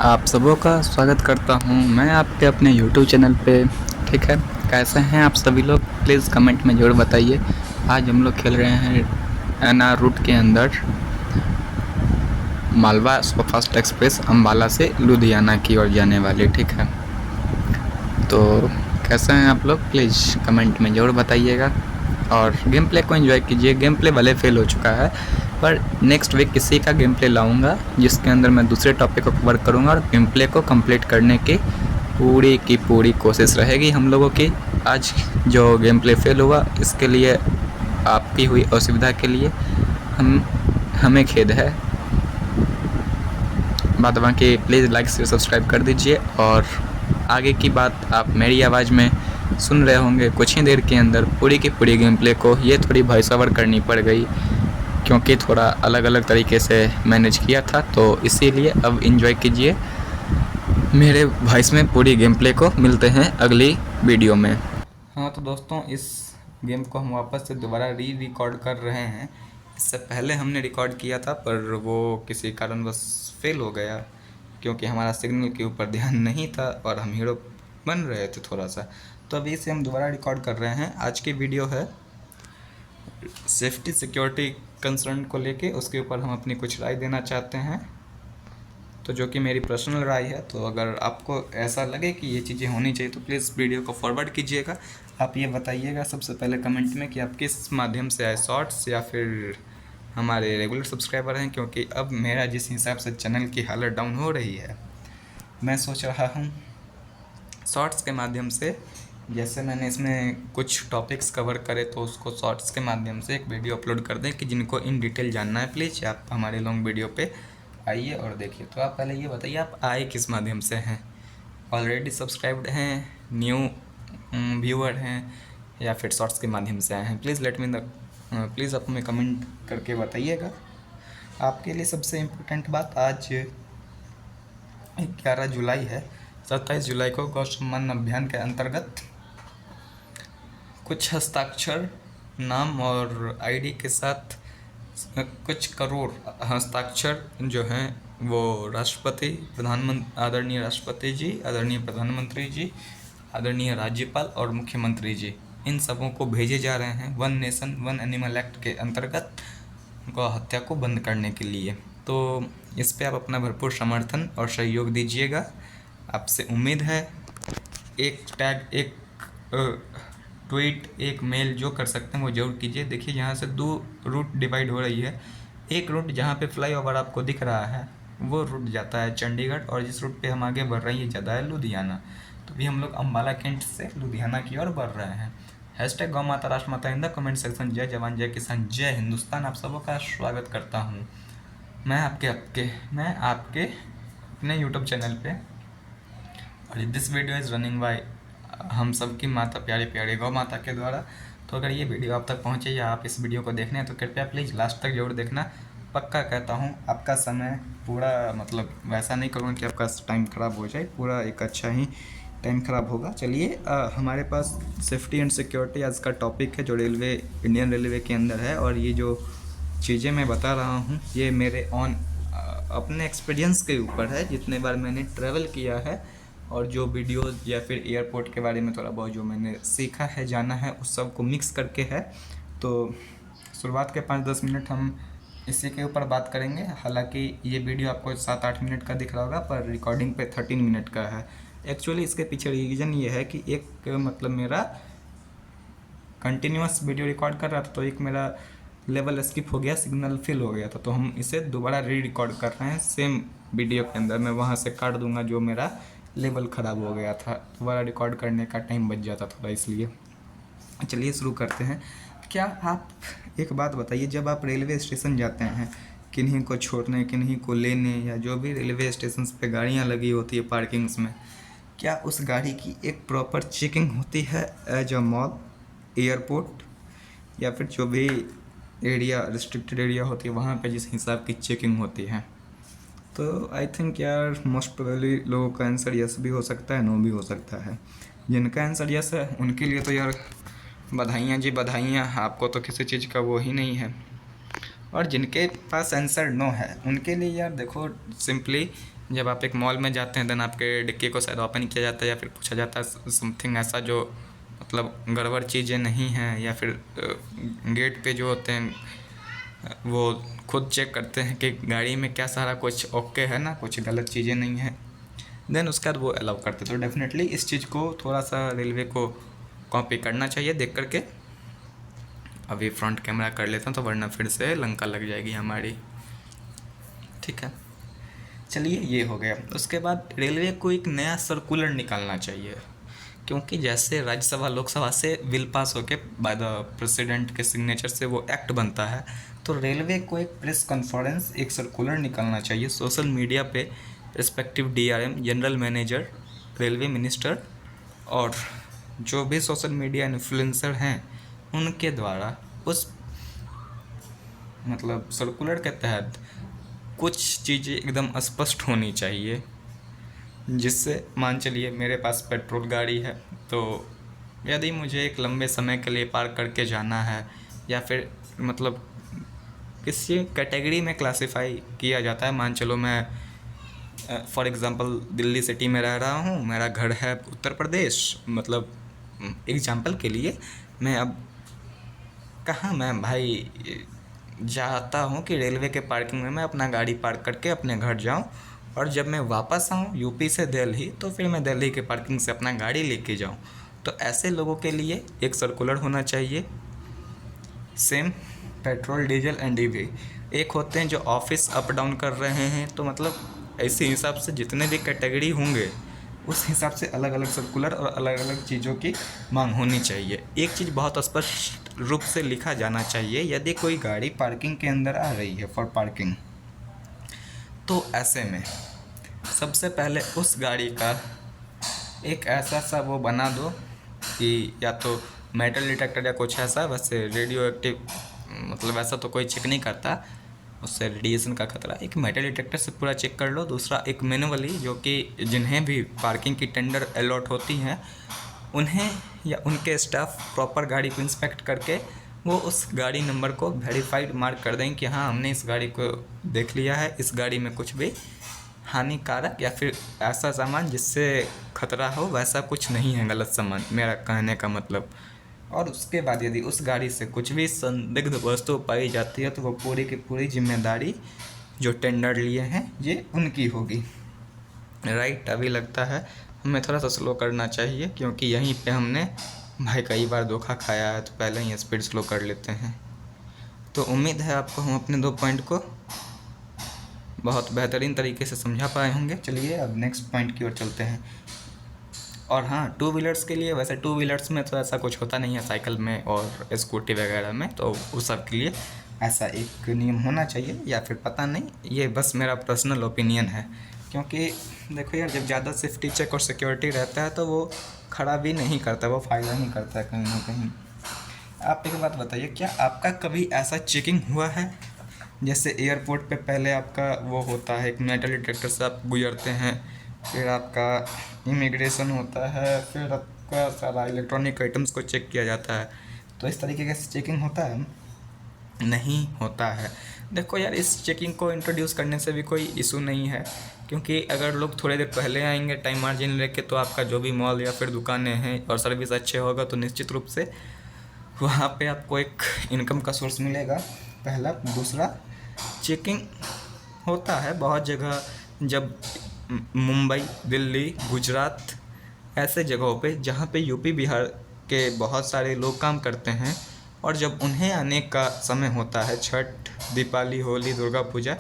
आप सबों का स्वागत करता हूं मैं आपके अपने YouTube चैनल पे। ठीक है, कैसे हैं आप सभी लोग? प्लीज़ कमेंट में ज़रूर बताइए। आज हम लोग खेल रहे हैं एना रूट के अंदर मालवा सुपरफास्ट एक्सप्रेस अम्बाला से लुधियाना की ओर जाने वाली। ठीक है, तो कैसे हैं आप लोग? प्लीज़ कमेंट में ज़रूर बताइएगा और गेम प्ले को एंजॉय कीजिए। गेम प्ले भले फेल हो चुका है, पर नेक्स्ट वीक किसी का गेम प्ले लाऊंगा जिसके अंदर मैं दूसरे टॉपिक को कवर करूंगा और गेम प्ले को कंप्लीट करने की पूरी कोशिश रहेगी हम लोगों की। आज जो गेम प्ले फेल हुआ, इसके लिए आपकी हुई असुविधा के लिए हमें खेद है। बात बाकी प्लीज़ लाइक शेयर सब्सक्राइब कर दीजिए और आगे की बात आप मेरी आवाज़ में सुन रहे होंगे कुछ ही देर के अंदर। पूरी की पूरी गेम प्ले को ये थोड़ी वॉइस ओवर करनी पड़ गई क्योंकि थोड़ा अलग अलग तरीके से मैनेज किया था, तो इसीलिए अब एंजॉय कीजिए मेरे वॉइस में पूरी गेम प्ले को। मिलते हैं अगली वीडियो में। हाँ तो दोस्तों, इस गेम को हम वापस से दोबारा रिकॉर्ड कर रहे हैं। इससे पहले हमने रिकॉर्ड किया था पर वो किसी कारणवश फेल हो गया क्योंकि हमारा सिग्नल के ऊपर ध्यान नहीं था और हम हीरो बन रहे थे थोड़ा सा। तो अभी इसे हम दोबारा रिकॉर्ड कर रहे हैं। आज की वीडियो है सेफ्टी सिक्योरिटी कंसर्न को लेके, उसके ऊपर हम अपनी कुछ राय देना चाहते हैं, तो जो कि मेरी पर्सनल राय है। तो अगर आपको ऐसा लगे कि ये चीज़ें होनी चाहिए तो प्लीज़ वीडियो को फॉरवर्ड कीजिएगा। आप ये बताइएगा सबसे पहले कमेंट में कि आप किस माध्यम से आए, शॉर्ट्स या फिर हमारे रेगुलर सब्सक्राइबर हैं, क्योंकि अब मेरा जिस हिसाब से चैनल की हालत डाउन हो रही है, मैं सोच रहा हूँ शॉर्ट्स के माध्यम से, जैसे मैंने इसमें कुछ टॉपिक्स कवर करे तो उसको शॉर्ट्स के माध्यम से एक वीडियो अपलोड कर दें कि जिनको इन डिटेल जानना है प्लीज़ आप हमारे लॉन्ग वीडियो पे आइए और देखिए। तो आप पहले ये बताइए आप आए किस माध्यम से हैं? ऑलरेडी सब्सक्राइब्ड हैं, न्यू व्यूअर हैं, या फिर शॉर्ट्स के माध्यम से आए हैं? प्लीज़ आप हमें कमेंट करके बताइएगा। आपके लिए सबसे इम्पोर्टेंट बात, आज 11 जुलाई है। 27 जुलाई को गौ सम्मान अभियान के अंतर्गत कुछ हस्ताक्षर नाम और आईडी के साथ कुछ करोड़ हस्ताक्षर जो हैं वो आदरणीय राष्ट्रपति जी, आदरणीय प्रधानमंत्री जी, आदरणीय राज्यपाल और मुख्यमंत्री जी, इन सबों को भेजे जा रहे हैं one nation one animal act के अंतर्गत गौ हत्या को बंद करने के लिए। तो इस पे आप अपना भरपूर समर्थन और सहयोग दीजिएगा। आपसे उम्मीद है एक टैग, एक ट्वीट, एक मेल जो कर सकते हैं वो जरूर कीजिए। देखिए यहाँ से 2 रूट डिवाइड हो रही है। एक रूट जहाँ पे फ्लाईओवर आपको दिख रहा है वो रूट जाता है चंडीगढ़, और जिस रूट पे हम आगे बढ़ रहे हैं ये ज़्यादा है लुधियाना। तो अभी हम लोग अम्बाला कैंट से लुधियाना की ओर बढ़ रहे हैं। हैशटैग गौ माता राष्ट्र माता इन द कमेंट सेक्शन। जय जवान जय किसान जय हिंदुस्तान। आप सबों का स्वागत करता हूँ मैं आपके अपने यूट्यूब चैनल पे। और this video is running by हम सब की माता प्यारी प्यारी गौ माता के द्वारा। तो अगर ये वीडियो आप तक पहुँचे या आप इस वीडियो को देखने हैं तो कृपया प्लीज़ लास्ट तक जरूर देखना। पक्का कहता हूँ आपका समय पूरा, मतलब वैसा नहीं करूँगा कि आपका टाइम ख़राब हो जाए, पूरा एक अच्छा ही टाइम ख़राब होगा। चलिए, हमारे पास सेफ्टी एंड सिक्योरिटी आज का टॉपिक है जो इंडियन रेलवे के अंदर है। और ये जो चीज़ें मैं बता रहा हूँ ये मेरे अपने एक्सपीरियंस के ऊपर है, जितने बार मैंने ट्रैवल किया है और जो वीडियोस या फिर एयरपोर्ट के बारे में थोड़ा बहुत जो मैंने सीखा है, जाना है, उस सब को मिक्स करके है। तो शुरुआत के 5-10 मिनट हम इसी के ऊपर बात करेंगे। हालांकि ये वीडियो आपको 7-8 मिनट का दिख रहा होगा पर रिकॉर्डिंग पे 13 मिनट का है। एक्चुअली इसके पीछे रीज़न ये है कि एक मतलब मेरा कंटिन्यूस वीडियो रिकॉर्ड कर रहा था तो एक मेरा लेवल स्किप हो गया, सिग्नल फेल हो गया था, तो हम इसे दोबारा रिकॉर्ड कर रहे हैं सेम वीडियो के अंदर। मैं वहाँ से काट दूंगा जो मेरा लेवल ख़राब हो गया था, दोबारा रिकॉर्ड करने का टाइम बच जाता थोड़ा, इसलिए। चलिए शुरू करते हैं। क्या आप एक बात बताइए, जब आप रेलवे स्टेशन जाते हैं किन्हीं को छोड़ने, किन्हीं को लेने, या जो भी रेलवे स्टेशन पे गाड़ियाँ लगी होती है पार्किंग्स में, क्या उस गाड़ी की एक प्रॉपर चेकिंग होती है एज अ मॉल, एयरपोर्ट, या फिर जो भी एरिया रिस्ट्रिक्टेड एरिया होती है वहाँ पे जिस हिसाब की चेकिंग होती है? तो आई थिंक यार मोस्ट प्रोबेबली लोगों का आंसर यस भी हो सकता है, नो भी हो सकता है। जिनका आंसर यस है उनके लिए तो यार बधाइयाँ जी बधाइयाँ, आपको तो किसी चीज़ का वो ही नहीं है। और जिनके पास आंसर नो है उनके लिए यार देखो, सिंपली जब आप एक मॉल में जाते हैं देन आपके डिक्की को शायद ओपन किया जाता है या फिर पूछा जाता है समथिंग ऐसा जो मतलब गड़बड़ चीज़ें नहीं हैं, या फिर गेट पे जो होते हैं वो खुद चेक करते हैं कि गाड़ी में क्या सारा कुछ ओके है ना, कुछ गलत चीज़ें नहीं हैं, देन उसके बाद वो अलाउ करते। तो डेफिनेटली इस चीज़ को थोड़ा सा रेलवे को कॉपी करना चाहिए देख करके। अभी फ्रंट कैमरा कर लेता हूँ तो वरना फिर से लंका लग जाएगी हमारी। ठीक है, चलिए ये हो गया। उसके बाद रेलवे को एक नया सर्कुलर निकालना चाहिए, क्योंकि जैसे राज्यसभा लोकसभा से बिल पास होके बाय द प्रेसिडेंट के सिग्नेचर से वो एक्ट बनता है, तो रेलवे को एक प्रेस कॉन्फ्रेंस, एक सर्कुलर निकालना चाहिए सोशल मीडिया पे respective DRM, general manager, railway minister और जो भी सोशल मीडिया इन्फ्लुएंसर हैं उनके द्वारा उस मतलब सर्कुलर के तहत कुछ चीज़ें एकदम स्पष्ट होनी चाहिए, जिससे मान चलिए मेरे पास पेट्रोल गाड़ी है, तो यदि मुझे एक लंबे समय के लिए पार्क करके जाना है या फिर मतलब किसी कैटेगरी में क्लासिफाई किया जाता है, मान चलो मैं फॉर एग्ज़ाम्पल दिल्ली सिटी में रह रहा हूँ, मेरा घर है उत्तर प्रदेश, मतलब एग्जाम्पल के लिए मैं अब कहाँ मैं भाई चाहता हूँ कि रेलवे के पार्किंग में मैं अपना गाड़ी पार्क करके अपने घर जाऊँ, और जब मैं वापस आऊँ यूपी से दिल्ली तो फिर मैं दिल्ली के पार्किंग से अपना गाड़ी लेके जाऊँ। तो ऐसे लोगों के लिए एक सर्कुलर होना चाहिए। Same petrol diesel and EV एक होते हैं जो ऑफिस अप डाउन कर रहे हैं, तो मतलब इसी हिसाब से जितने भी कैटेगरी होंगे उस हिसाब से अलग अलग सर्कुलर और अलग अलग चीज़ों की मांग होनी चाहिए। एक चीज़ बहुत स्पष्ट रूप से लिखा जाना चाहिए, यदि कोई गाड़ी पार्किंग के अंदर आ रही है फॉर पार्किंग, तो ऐसे में सबसे पहले उस गाड़ी का एक ऐसा सा वो बना दो कि या तो मेटल डिटेक्टर या कुछ ऐसा, वैसे रेडियो एक्टिव मतलब ऐसा तो कोई चेक नहीं करता, उससे रेडिएशन का खतरा, एक मेटल डिटेक्टर से पूरा चेक कर लो। दूसरा एक मैनुअली, जो कि जिन्हें भी पार्किंग की टेंडर अलॉट होती हैं उन्हें या उनके स्टाफ प्रॉपर गाड़ी को इंस्पेक्ट करके वो उस गाड़ी नंबर को वेरीफाइड मार्क कर दें कि हाँ हमने इस गाड़ी को देख लिया है, इस गाड़ी में कुछ भी हानिकारक या फिर ऐसा सामान जिससे खतरा हो वैसा कुछ नहीं है, गलत सामान, मेरा कहने का मतलब। और उसके बाद यदि उस गाड़ी से कुछ भी संदिग्ध वस्तु पाई जाती है तो वो पूरी की पूरी जिम्मेदारी जो टेंडर लिए हैं ये उनकी होगी। राइट, अभी लगता है हमें थोड़ा सा स्लो करना चाहिए, क्योंकि यहीं पे हमने भाई कई बार धोखा खाया है, तो पहले ही स्पीड स्लो कर लेते हैं। तो उम्मीद है आपको हम अपने 2 पॉइंट को बहुत बेहतरीन तरीके से समझा पाए होंगे। चलिए अब नेक्स्ट पॉइंट की ओर चलते हैं। और हाँ, 2 व्हीलर्स के लिए, वैसे 2 व्हीलर्स में तो ऐसा कुछ होता नहीं है, साइकिल में और स्कूटी वगैरह में, तो उस सब के लिए ऐसा एक नियम होना चाहिए, या फिर पता नहीं, ये बस मेरा पर्सनल ओपिनियन है। क्योंकि देखो यार, जब ज़्यादा सेफ्टी चेक और सिक्योरिटी रहता है तो वो खड़ा भी नहीं करता, वो फ़ायदा ही करता है कहीं ना कहीं। आप एक बात बताइए, क्या आपका कभी ऐसा चेकिंग हुआ है, जैसे एयरपोर्ट पे पहले आपका वो होता है एक मेटल डिटेक्टर से आप गुजरते हैं, फिर आपका इमिग्रेशन होता है, फिर आपका सारा इलेक्ट्रॉनिक आइटम्स को चेक किया जाता है, तो इस तरीके से चेकिंग होता है? नहीं होता है। देखो यार, इस चेकिंग को इंट्रोड्यूस करने से भी कोई इशू नहीं है, क्योंकि अगर लोग थोड़ी देर पहले आएंगे टाइम मार्जिन लेके, तो आपका जो भी मॉल या फिर दुकानें हैं और सर्विस अच्छे होगा तो निश्चित रूप से वहाँ पे आपको एक इनकम का सोर्स मिलेगा, पहला। दूसरा, चेकिंग होता है बहुत जगह, जब मुंबई, दिल्ली, गुजरात ऐसे जगहों पे जहाँ पे यूपी बिहार के बहुत सारे लोग काम करते हैं, और जब उन्हें आने का समय होता है, छठ, दीपावली, होली, दुर्गा पूजा,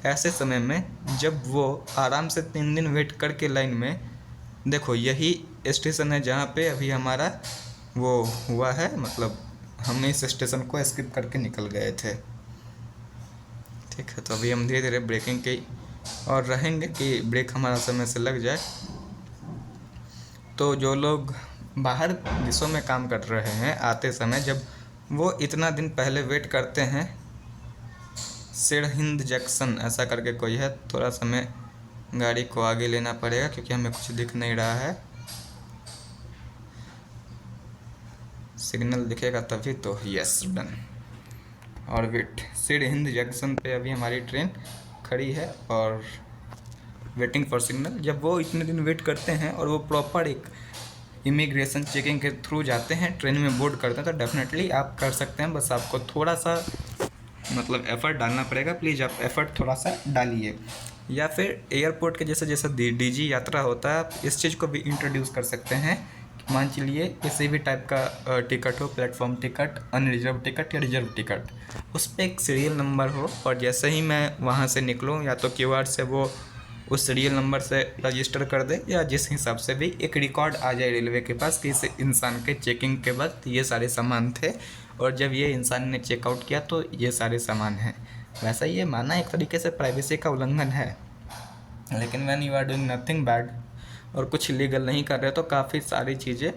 ऐसे समय में जब वो आराम से 3 दिन वेट करके लाइन में, देखो यही स्टेशन है जहाँ पे अभी हमारा वो हुआ है, मतलब हम इस स्टेशन को स्किप करके निकल गए थे। ठीक है, तो अभी हम धीरे धीरे ब्रेकिंग की और रहेंगे कि ब्रेक हमारा समय से लग जाए। तो जो लोग बाहर देशों में काम कर रहे हैं, आते समय जब वो इतना दिन पहले वेट करते हैं, सिरहिंद जंक्शन ऐसा करके कोई है, थोड़ा समय गाड़ी को आगे लेना पड़ेगा क्योंकि हमें कुछ दिख नहीं रहा है, सिग्नल दिखेगा तभी तो। Yes, done. और वेट, सिरहिंद जंक्शन पे अभी हमारी ट्रेन खड़ी है और वेटिंग फॉर सिग्नल, जब वो इतने दिन वेट करते हैं और वो प्रॉपर एक इमिग्रेशन चेकिंग के थ्रू जाते हैं, ट्रेन में बोर्ड करते हैं, तो डेफिनेटली आप कर सकते हैं। बस आपको थोड़ा सा मतलब एफ़र्ट डालना पड़ेगा। प्लीज़ आप एफ़र्ट थोड़ा सा डालिए। या फिर एयरपोर्ट के जैसे जैसे डीजी यात्रा होता है, आप इस चीज़ को भी इंट्रोड्यूस कर सकते हैं। मान चलिए किसी भी टाइप का टिकट हो, प्लेटफॉर्म टिकट, अनरिजर्व टिकट या रिजर्व टिकट, उस पर एक सीरियल नंबर हो, और जैसे ही मैं वहाँ से निकलूँ या तो क्यूआर से वो उस सीरियल नंबर से रजिस्टर कर दे, या जिस हिसाब से भी एक रिकॉर्ड आ जाए रेलवे के पास कि इस इंसान के चेकिंग के वक्त ये सारे सामान थे, और जब ये इंसान ने चेकआउट किया तो ये सारे सामान हैं। वैसा ये माना एक तरीके से प्राइवेसी का उल्लंघन है, लेकिन when you are doing nothing bad और कुछ लीगल नहीं कर रहे, तो काफ़ी सारी चीज़ें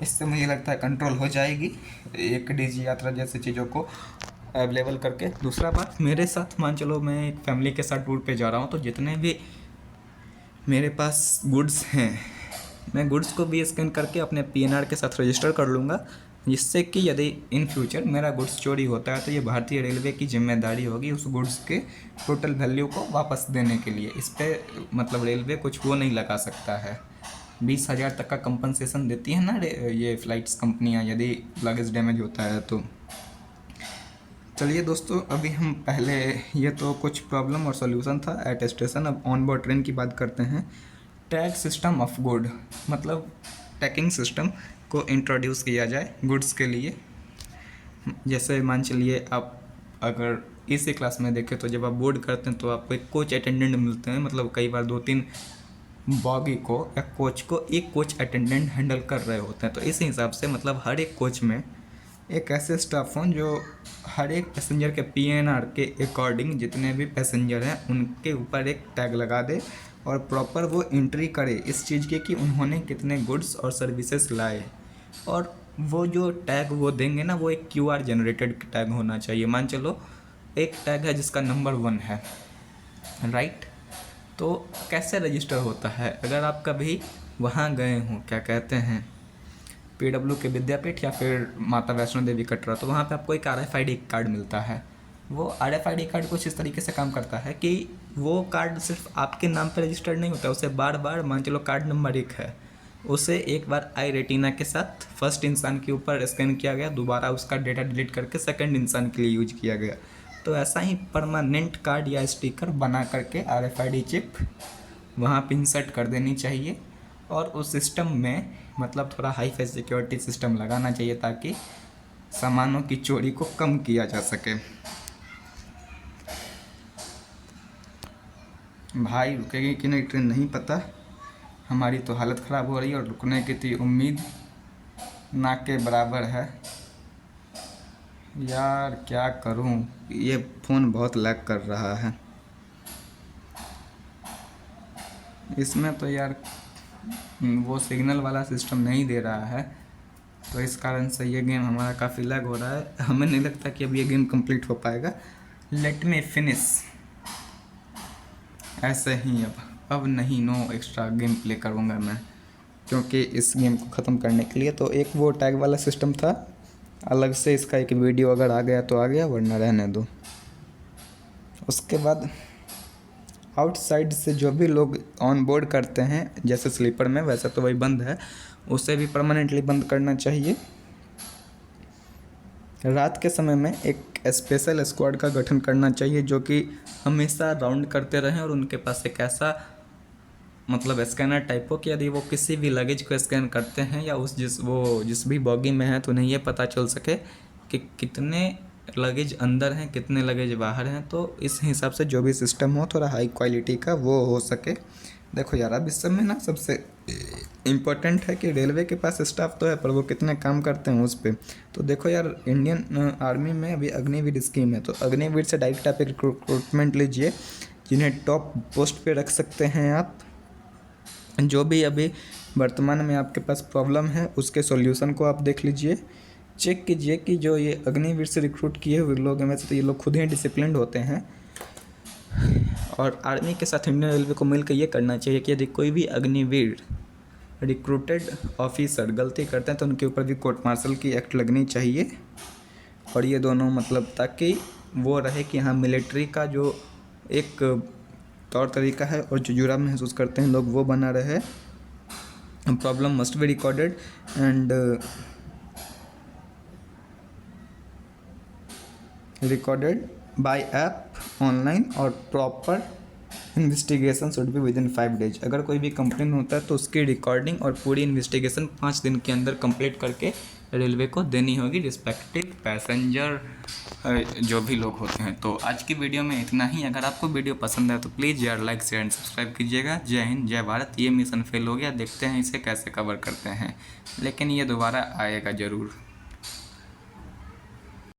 इससे मुझे लगता है कंट्रोल हो जाएगी, एक डीजी यात्रा जैसी चीज़ों को अवेलेबल करके। दूसरा बात, मेरे साथ मान चलो मैं एक फैमिली के साथ टूर पे जा रहा हूँ, तो जितने भी मेरे पास गुड्स हैं, मैं गुड्स को भी स्कैन करके अपने पीएनआर के साथ रजिस्टर कर लूँगा, जिससे कि यदि इन फ्यूचर मेरा गुड्स चोरी होता है तो ये भारतीय रेलवे की जिम्मेदारी होगी उस गुड्स के टोटल वैल्यू को वापस देने के लिए। इस पर मतलब रेलवे कुछ वो नहीं लगा सकता है। 20,000 तक का कंपनसेशन देती है ना ये फ़्लाइट्स कंपनियाँ, यदि लगेज डैमेज होता है तो। चलिए दोस्तों, अभी हम पहले ये तो कुछ प्रॉब्लम और सॉल्यूशन था एट स्टेशन। अब ऑन बोर्ड ट्रेन की बात करते हैं। टैग सिस्टम ऑफ गुड, मतलब टैगिंग सिस्टम को इंट्रोड्यूस किया जाए गुड्स के लिए। जैसे मान चलिए आप अगर इसी क्लास में देखें तो जब आप बोर्ड करते हैं तो आपको एक कोच अटेंडेंट मिलते हैं, मतलब कई बार 2-3 बॉगी को या कोच को एक कोच अटेंडेंट हैंडल कर रहे होते हैं। तो इस हिसाब से मतलब हर एक कोच में एक ऐसे स्टाफ हों जो हर एक पैसेंजर के पीएनआर के अकॉर्डिंग जितने भी पैसेंजर हैं उनके ऊपर एक टैग लगा दे, और प्रॉपर वो एंट्री करे इस चीज़ की कि उन्होंने कितने गुड्स और सर्विसेज लाए। और वो जो टैग वो देंगे ना, वो एक क्यूआर जनरेटेड टैग होना चाहिए। मान चलो एक टैग है जिसका नंबर 1 है, राइट। तो कैसे रजिस्टर होता है, अगर आप कभी वहाँ गए हों, क्या कहते हैं, पीडब्ल्यू के विद्यापीठ या फिर माता वैष्णो देवी कटरा, तो वहाँ पे आपको एक RFID कार्ड मिलता है। वो RFID कार्ड कुछ इस तरीके से काम करता है कि वो कार्ड सिर्फ आपके नाम पे रजिस्टर्ड नहीं होता, उसे बार बार, मान चलो कार्ड नंबर 1 है, उसे एक बार आई रेटिना के साथ फर्स्ट इंसान के ऊपर स्कैन किया गया, दोबारा उसका डेटा डिलीट करके सेकंड इंसान के लिए यूज किया गया। तो ऐसा ही परमानेंट कार्ड या स्टिकर बना करके RFID चिप वहाँ पे इंसर्ट कर देनी चाहिए, और उस सिस्टम में मतलब थोड़ा हाई फाई सिक्योरिटी सिस्टम लगाना चाहिए ताकि सामानों की चोरी को कम किया जा सके। भाई रुकेगी कि नहीं ट्रेन नहीं पता, हमारी तो हालत ख़राब हो रही है और रुकने की थी उम्मीद ना के बराबर है। यार क्या करूं, ये फ़ोन बहुत लैग कर रहा है इसमें तो यार, वो सिग्नल वाला सिस्टम नहीं दे रहा है, तो इस कारण से ये गेम हमारा काफ़ी लैग हो रहा है। हमें नहीं लगता कि अब ये गेम कंप्लीट हो पाएगा। लेट मी फिनिश ऐसे ही, अब नहीं, नो एक्स्ट्रा गेम प्ले करूँगा मैं, क्योंकि इस गेम को ख़त्म करने के लिए तो एक वो टैग वाला सिस्टम था, अलग से इसका एक वीडियो अगर आ गया तो आ गया, वरना रहने दो। उसके बाद आउटसाइड से जो भी लोग ऑन बोर्ड करते हैं, जैसे स्लीपर में, वैसा तो वही बंद है, उसे भी परमानेंटली बंद करना चाहिए। रात के समय में एक स्पेशल स्क्वाड का गठन करना चाहिए जो कि हमेशा राउंड करते रहें, और उनके पास एक ऐसा मतलब स्कैनर टाइप हो कि यदि वो किसी भी लगेज को स्कैन करते हैं या जिस भी बॉगी में है, तो उन्हें ये पता चल सके कि कितने लगेज अंदर हैं, कितने लगेज बाहर हैं। तो इस हिसाब से जो भी सिस्टम हो थोड़ा हाई क्वालिटी का वो हो सके। देखो यार, अब इस सब में ना सबसे इम्पोर्टेंट है कि रेलवे के पास स्टाफ तो है, पर वो कितने काम करते हैं उस पर। तो देखो यार, इंडियन आर्मी में अभी अग्निवीर स्कीम है, तो अग्निवीर से डायरेक्ट आप एक रिक्रूटमेंट लीजिए, जिन्हें टॉप पोस्ट पे रख सकते हैं आप। जो भी अभी वर्तमान में आपके पास प्रॉब्लम है उसके सॉल्यूशन को आप देख लीजिए, चेक कीजिए कि जो ये अग्निवीर से रिक्रूट किए हुए लोग हैं, वैसे तो ये लोग खुद ही डिसिप्लिन्ड होते हैं। और आर्मी के साथ इंडियन रेलवे को मिलकर ये करना चाहिए कि यदि कोई भी अग्निवीर रिक्रूटेड ऑफिसर गलती करते हैं तो उनके ऊपर भी कोर्ट मार्शल की एक्ट लगनी चाहिए। और ये दोनों मतलब ताकि वो रहे कि हाँ, मिलिट्री का जो एक तौर तरीका है और जो जुड़ाव महसूस करते हैं लोग वो बना रहे। Problem must be recorded and recorded by app online और proper investigation should be within 5 days। अगर कोई भी कंप्लेन होता है तो उसकी रिकॉर्डिंग और पूरी इन्वेस्टिगेशन 5 दिन के अंदर कंप्लीट करके रेलवे को देनी होगी, रिस्पेक्टिव पैसेंजर जो भी लोग होते हैं। तो आज की वीडियो में इतना ही। अगर आपको वीडियो पसंद है तो प्लीज़ यार लाइक शेयर एंड सब्सक्राइब कीजिएगा। जय हिंद, जय भारत। ये मिशन फेल हो गया, देखते हैं इसे कैसे कवर करते हैं, लेकिन ये दोबारा आएगा ज़रूर।